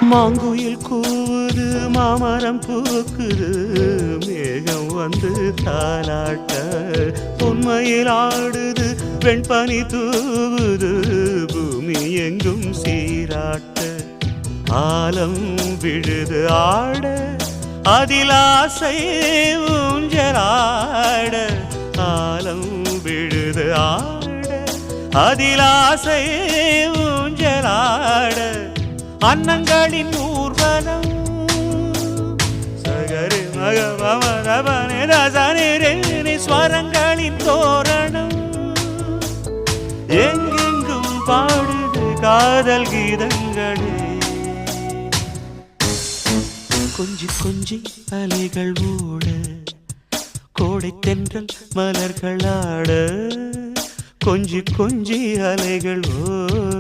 மாங்குயில் கூவுது மாமரம் பூக்குது மேகம் வந்து தாலாட்ட உண்மையில் ஆடுது வெண்பனி தூவுது பூமி எங்கும் சீராட்ட ஆலம் விழுது ஆட அதில் ஆசை ஊஞ்சலாட ஆலம் விழுது ஆட அதில் ஆசை ஊஞ்சலாட அன்னங்களின் ஊர்வலம் சகரி மகமரபனே ரசனே ஸ்வரங்களின் தோரணம் எங்கெங்கும் பாடுது காதல் கீதங்களே கொஞ்சி கொஞ்சி அலைகள் ஓட கோடை தென்றல் மலர்கள் ஆட கொஞ்சி கொஞ்சி அலைகள் ஓட